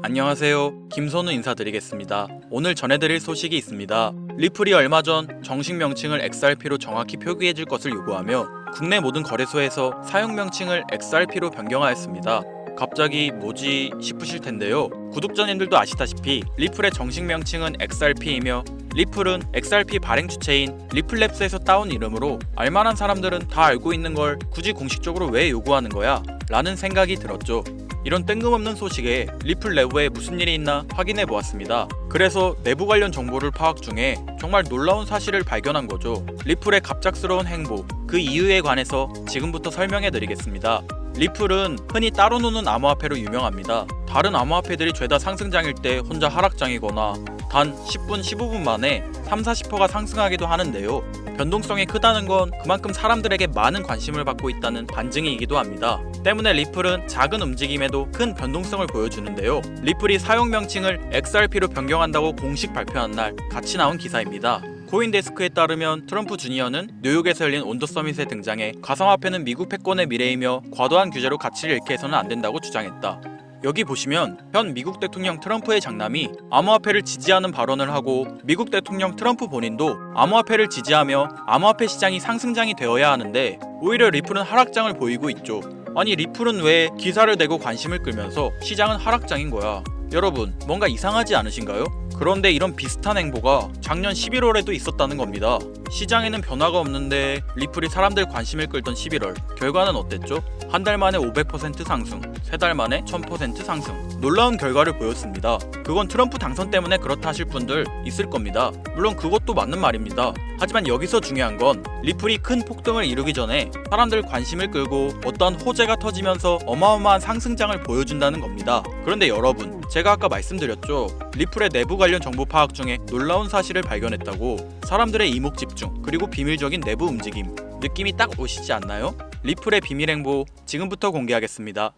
안녕하세요. 김선우 인사드리겠습니다. 오늘 전해드릴 소식이 있습니다. 리플이 얼마 전 정식 명칭을 XRP로 정확히 표기해줄 것을 요구하며 국내 모든 거래소에서 사용 명칭을 XRP로 변경하였습니다. 갑자기 뭐지 싶으실 텐데요. 구독자님들도 아시다시피 리플의 정식 명칭은 XRP이며 리플은 XRP 발행 주체인 리플랩스에서 따온 이름으로 알만한 사람들은 다 알고 있는 걸 굳이 공식적으로 왜 요구하는 거야? 라는 생각이 들었죠. 이런 뜬금없는 소식에 리플 내부에 무슨 일이 있나 확인해 보았습니다. 그래서 내부 관련 정보를 파악 중에 정말 놀라운 사실을 발견한 거죠. 리플의 갑작스러운 행보, 그 이유에 관해서 지금부터 설명해 드리겠습니다. 리플은 흔히 따로 노는 암호화폐로 유명합니다. 다른 암호화폐들이 죄다 상승장일 때 혼자 하락장이거나 단 10분, 15분 만에 30-40%가 상승하기도 하는데요. 변동성이 크다는 건 그만큼 사람들에게 많은 관심을 받고 있다는 반증이기도 합니다. 때문에 리플은 작은 움직임에도 큰 변동성을 보여주는데요. 리플이 사용 명칭을 XRP로 변경한다고 공식 발표한 날 같이 나온 기사입니다. 코인데스크에 따르면 트럼프 주니어는 뉴욕에서 열린 온더 서밋에 등장해 가상화폐는 미국 패권의 미래이며 과도한 규제로 가치를 잃게 해서는 안 된다고 주장했다. 여기 보시면 현 미국 대통령 트럼프의 장남이 암호화폐를 지지하는 발언을 하고 미국 대통령 트럼프 본인도 암호화폐를 지지하며 암호화폐 시장이 상승장이 되어야 하는데 오히려 리플은 하락장을 보이고 있죠. 아니 리플은 왜 기사를 내고 관심을 끌면서 시장은 하락장인 거야? 여러분 뭔가 이상하지 않으신가요? 그런데 이런 비슷한 행보가 작년 11월에도 있었다는 겁니다. 시장에는 변화가 없는데 리플이 사람들 관심을 끌던 11월 결과는 어땠죠? 한 달 만에 500% 상승, 3달 만에 1000% 상승. 놀라운 결과를 보였습니다. 그건 트럼프 당선 때문에 그렇다 하실 분들 있을 겁니다. 물론 그것도 맞는 말입니다. 하지만 여기서 중요한 건 리플이 큰 폭등을 이루기 전에 사람들 관심을 끌고 어떠한 호재가 터지면서 어마어마한 상승장을 보여준다는 겁니다. 그런데 여러분, 제가 아까 말씀드렸죠. 리플의 내부 관련 정보 파악 중에 놀라운 사실을 발견했다고. 사람들의 이목 집중, 그리고 비밀적인 내부 움직임. 느낌이 딱 오시지 않나요? 리플의 비밀 행보 지금부터 공개하겠습니다.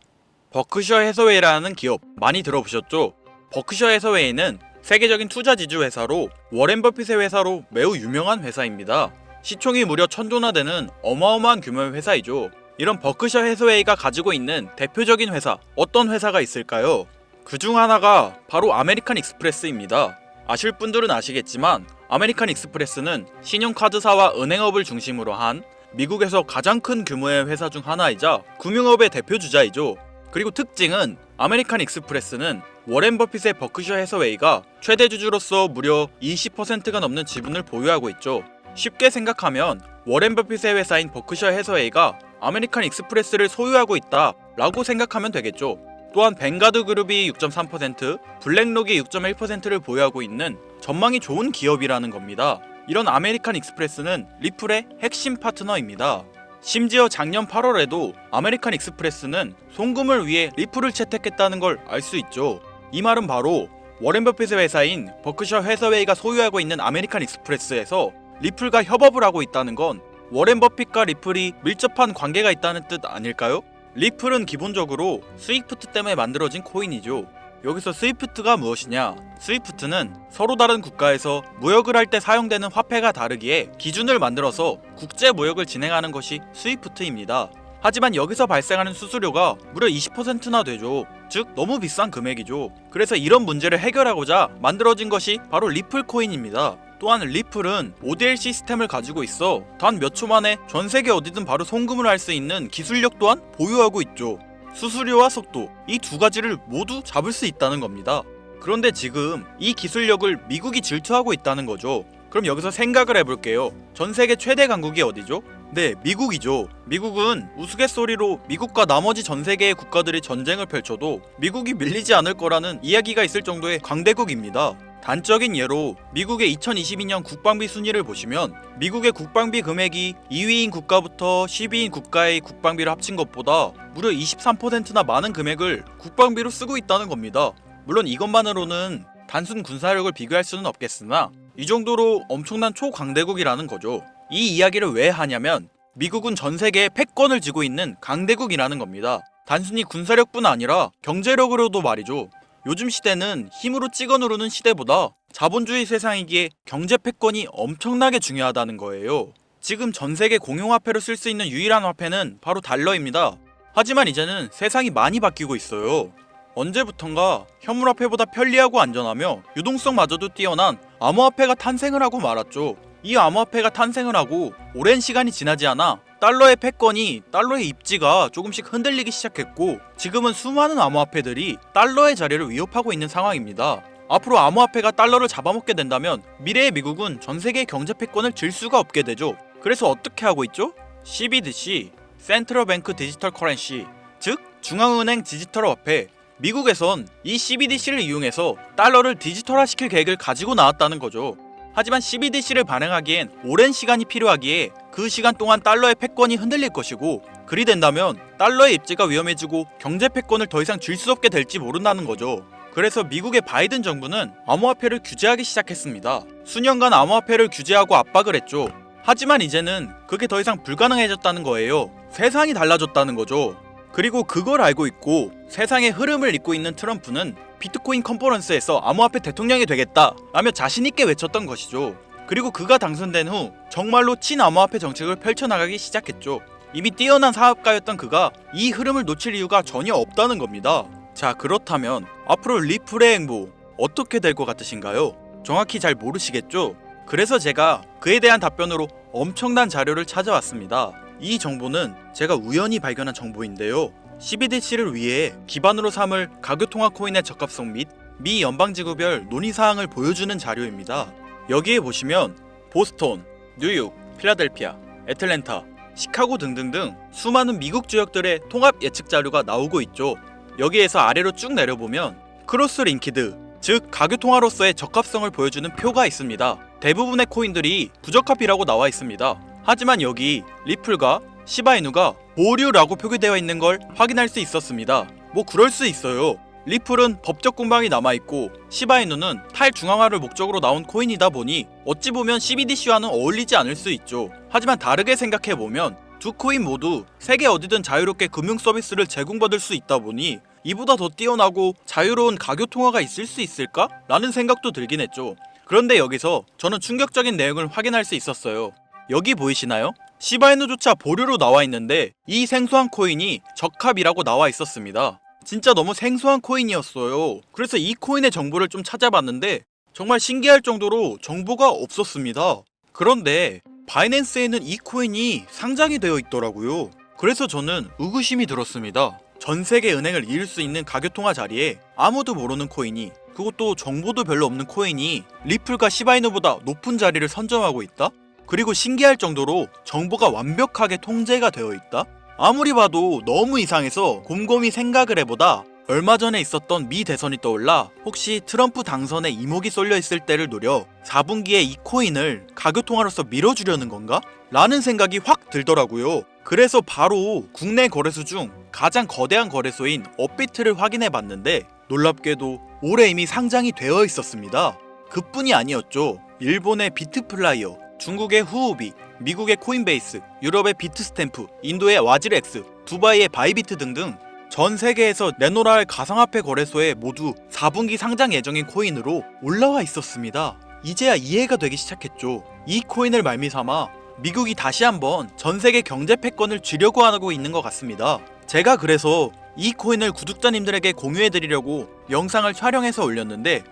버크셔 해서웨이라는 기업 많이 들어보셨죠? 버크셔 해서웨이는 세계적인 투자 지주 회사로 워렌 버핏의 회사로 매우 유명한 회사입니다. 시총이 무려 1000조나 되는 어마어마한 규모의 회사이죠. 이런 버크셔 해서웨이가 가지고 있는 대표적인 회사, 어떤 회사가 있을까요? 그중 하나가 바로 아메리칸 익스프레스입니다. 아실 분들은 아시겠지만 아메리칸 익스프레스는 신용카드사와 은행업을 중심으로 한 미국에서 가장 큰 규모의 회사 중 하나이자 금융업의 대표 주자이죠. 그리고 특징은 아메리칸 익스프레스는 워렌 버핏의 버크셔 해서웨이가 최대 주주로서 무려 20%가 넘는 지분을 보유하고 있죠. 쉽게 생각하면 워렌 버핏의 회사인 버크셔 해서웨이가 아메리칸 익스프레스를 소유하고 있다 라고 생각하면 되겠죠. 또한 뱅가드 그룹이 6.3%, 블랙록이 6.1%를 보유하고 있는 전망이 좋은 기업이라는 겁니다. 이런 아메리칸 익스프레스는 리플의 핵심 파트너입니다. 심지어 작년 8월에도 아메리칸 익스프레스는 송금을 위해 리플을 채택했다는 걸 알 수 있죠. 이 말은 바로 워렌 버핏의 회사인 버크셔 해서웨이가 소유하고 있는 아메리칸 익스프레스에서 리플과 협업을 하고 있다는 건 워렌 버핏과 리플이 밀접한 관계가 있다는 뜻 아닐까요? 리플은 기본적으로 스위프트 때문에 만들어진 코인이죠. 여기서 스위프트가 무엇이냐? 스위프트는 서로 다른 국가에서 무역을 할 때 사용되는 화폐가 다르기에 기준을 만들어서 국제 무역을 진행하는 것이 스위프트입니다. 하지만 여기서 발생하는 수수료가 무려 20%나 되죠. 즉 너무 비싼 금액이죠. 그래서 이런 문제를 해결하고자 만들어진 것이 바로 리플 코인입니다. 또한 리플은 ODL 시스템을 가지고 있어 단 몇 초 만에 전 세계 어디든 바로 송금을 할 수 있는 기술력 또한 보유하고 있죠. 수수료와 속도, 이 두 가지를 모두 잡을 수 있다는 겁니다. 그런데 지금 이 기술력을 미국이 질투하고 있다는 거죠. 그럼 여기서 생각을 해볼게요. 전 세계 최대 강국이 어디죠? 네, 미국이죠. 미국은 우스갯소리로 미국과 나머지 전 세계의 국가들이 전쟁을 펼쳐도 미국이 밀리지 않을 거라는 이야기가 있을 정도의 강대국입니다. 단적인 예로 미국의 2022년 국방비 순위를 보시면 미국의 국방비 금액이 2위인 국가부터 10위인 국가의 국방비를 합친 것보다 무려 23%나 많은 금액을 국방비로 쓰고 있다는 겁니다. 물론 이것만으로는 단순 군사력을 비교할 수는 없겠으나 이 정도로 엄청난 초강대국이라는 거죠. 이 이야기를 왜 하냐면 미국은 전 세계에 패권을 쥐고 있는 강대국이라는 겁니다. 단순히 군사력뿐 아니라 경제력으로도 말이죠. 요즘 시대는 힘으로 찍어 누르는 시대보다 자본주의 세상이기에 경제 패권이 엄청나게 중요하다는 거예요. 지금 전 세계 공용화폐로 쓸 수 있는 유일한 화폐는 바로 달러입니다. 하지만 이제는 세상이 많이 바뀌고 있어요. 언제부턴가 현물화폐보다 편리하고 안전하며 유동성마저도 뛰어난 암호화폐가 탄생을 하고 말았죠. 이 암호화폐가 탄생을 하고 오랜 시간이 지나지 않아 달러의 패권이 달러의 입지가 조금씩 흔들리기 시작했고 지금은 수많은 암호화폐들이 달러의 자리를 위협하고 있는 상황입니다. 앞으로 암호화폐가 달러를 잡아먹게 된다면 미래의 미국은 전 세계의 경제 패권을 질 수가 없게 되죠. 그래서 어떻게 하고 있죠? CBDC, 센트럴 뱅크 디지털 커런시, 즉 중앙은행 디지털 화폐. 미국에선 이 CBDC를 이용해서 달러를 디지털화시킬 계획을 가지고 나왔다는 거죠. 하지만 CBDC를 발행하기엔 오랜 시간이 필요하기에 그 시간 동안 달러의 패권이 흔들릴 것이고 그리 된다면 달러의 입지가 위험해지고 경제 패권을 더 이상 질 수 없게 될지 모른다는 거죠. 그래서 미국의 바이든 정부는 암호화폐를 규제하기 시작했습니다. 수년간 암호화폐를 규제하고 압박을 했죠. 하지만 이제는 그게 더 이상 불가능해졌다는 거예요. 세상이 달라졌다는 거죠. 그리고 그걸 알고 있고 세상의 흐름을 잇고 있는 트럼프는 비트코인 컨퍼런스에서 암호화폐 대통령이 되겠다 라며 자신있게 외쳤던 것이죠. 그리고 그가 당선된 후 정말로 친암호화폐 정책을 펼쳐나가기 시작했죠. 이미 뛰어난 사업가였던 그가 이 흐름을 놓칠 이유가 전혀 없다는 겁니다. 자, 그렇다면 앞으로 리플의 행보 어떻게 될 것 같으신가요? 정확히 잘 모르시겠죠? 그래서 제가 그에 대한 답변으로 엄청난 자료를 찾아왔습니다. 이 정보는 제가 우연히 발견한 정보인데요. CBDC를 위해 기반으로 삼을 가교통화 코인의 적합성 및 미 연방지구별 논의사항을 보여주는 자료입니다. 여기에 보시면 보스턴, 뉴욕, 필라델피아, 애틀랜타, 시카고 등등등 수많은 미국 지역들의 통합 예측 자료가 나오고 있죠. 여기에서 아래로 쭉 내려보면 크로스링키드, 즉 가교통화로서의 적합성을 보여주는 표가 있습니다. 대부분의 코인들이 부적합이라고 나와 있습니다. 하지만 여기 리플과 시바이누가 보류라고 표기되어 있는 걸 확인할 수 있었습니다. 뭐 그럴 수 있어요. 리플은 법적 공방이 남아있고 시바이누는 탈중앙화를 목적으로 나온 코인이다 보니 어찌 보면 CBDC와는 어울리지 않을 수 있죠. 하지만 다르게 생각해보면 두 코인 모두 세계 어디든 자유롭게 금융 서비스를 제공받을 수 있다 보니 이보다 더 뛰어나고 자유로운 가교통화가 있을 수 있을까? 라는 생각도 들긴 했죠. 그런데 여기서 저는 충격적인 내용을 확인할 수 있었어요. 여기 보이시나요? 시바이누조차 보류로 나와 있는데 이 생소한 코인이 적합이라고 나와 있었습니다. 진짜 너무 생소한 코인이었어요. 그래서 이 코인의 정보를 좀 찾아봤는데 정말 신기할 정도로 정보가 없었습니다. 그런데 바이낸스에는 이 코인이 상장이 되어 있더라고요. 그래서 저는 의구심이 들었습니다. 전 세계 은행을 이을 수 있는 가교통화 자리에 아무도 모르는 코인이, 그것도 정보도 별로 없는 코인이 리플과 시바이누보다 높은 자리를 선점하고 있다? 그리고 신기할 정도로 정보가 완벽하게 통제가 되어 있다? 아무리 봐도 너무 이상해서 곰곰이 생각을 해보다 얼마 전에 있었던 미 대선이 떠올라 혹시 트럼프 당선에 이목이 쏠려 있을 때를 노려 4분기에 이 코인을 가교통화로서 밀어주려는 건가? 라는 생각이 확 들더라고요. 그래서 바로 국내 거래소 중 가장 거대한 거래소인 업비트를 확인해 봤는데 놀랍게도 올해 이미 상장이 되어 있었습니다. 그뿐이 아니었죠. 일본의 비트플라이어, 중국의 후오비, 미국의 코인베이스, 유럽의 비트스탬프, 인도의 와지렉스, 두바이의 바이비트 등등 전 세계에서 내놓으라 할 가상화폐 거래소에 모두 4분기 상장 예정인 코인으로 올라와 있었습니다. 이제야 이해가 되기 시작했죠. 이 코인을 말미삼아 미국이 다시 한번 전 세계 경제 패권을 쥐려고 하고 있는 것 같습니다. 제가 그래서 이 코인을 구독자님들에게 공유해드리려고 영상을 촬영해서 올렸는데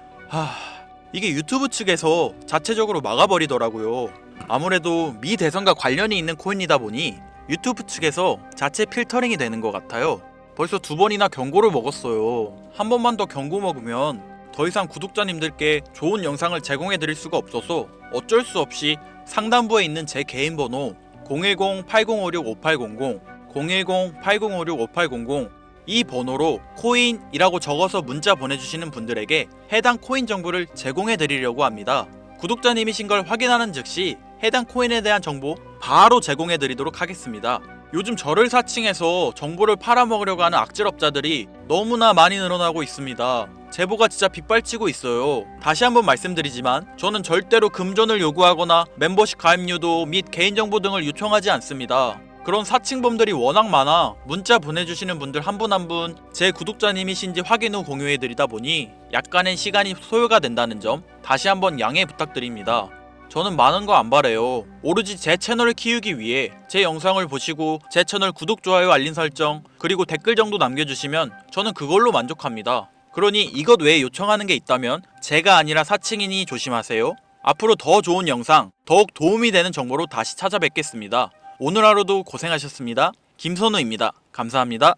이게 유튜브 측에서 자체적으로 막아버리더라고요. 아무래도 미 대선과 관련이 있는 코인이다 보니 유튜브 측에서 자체 필터링이 되는 것 같아요. 벌써 2번이나 경고를 먹었어요. 한 번만 더 경고 먹으면 더 이상 구독자님들께 좋은 영상을 제공해드릴 수가 없어서 어쩔 수 없이 상단부에 있는 제 개인 번호 010-8056-5800, 010-8056-5800 이 번호로 코인이라고 적어서 문자 보내주시는 분들에게 해당 코인 정보를 제공해드리려고 합니다. 구독자님이신 걸 확인하는 즉시 해당 코인에 대한 정보 바로 제공해드리도록 하겠습니다. 요즘 저를 사칭해서 정보를 팔아먹으려고 하는 악질업자들이 너무나 많이 늘어나고 있습니다. 제보가 진짜 빗발치고 있어요. 다시 한번 말씀드리지만 저는 절대로 금전을 요구하거나 멤버십 가입료도 및 개인정보 등을 요청하지 않습니다. 그런 사칭범들이 워낙 많아 문자 보내주시는 분들 한 분 한 분 제 구독자님이신지 확인 후 공유해드리다 보니 약간의 시간이 소요가 된다는 점 다시 한번 양해 부탁드립니다. 저는 많은 거 안 바래요. 오로지 제 채널을 키우기 위해 제 영상을 보시고 제 채널 구독, 좋아요, 알림 설정 그리고 댓글 정도 남겨주시면 저는 그걸로 만족합니다. 그러니 이것 외에 요청하는 게 있다면 제가 아니라 사칭이니 조심하세요. 앞으로 더 좋은 영상, 더욱 도움이 되는 정보로 다시 찾아뵙겠습니다. 오늘 하루도 고생하셨습니다. 김선우입니다. 감사합니다.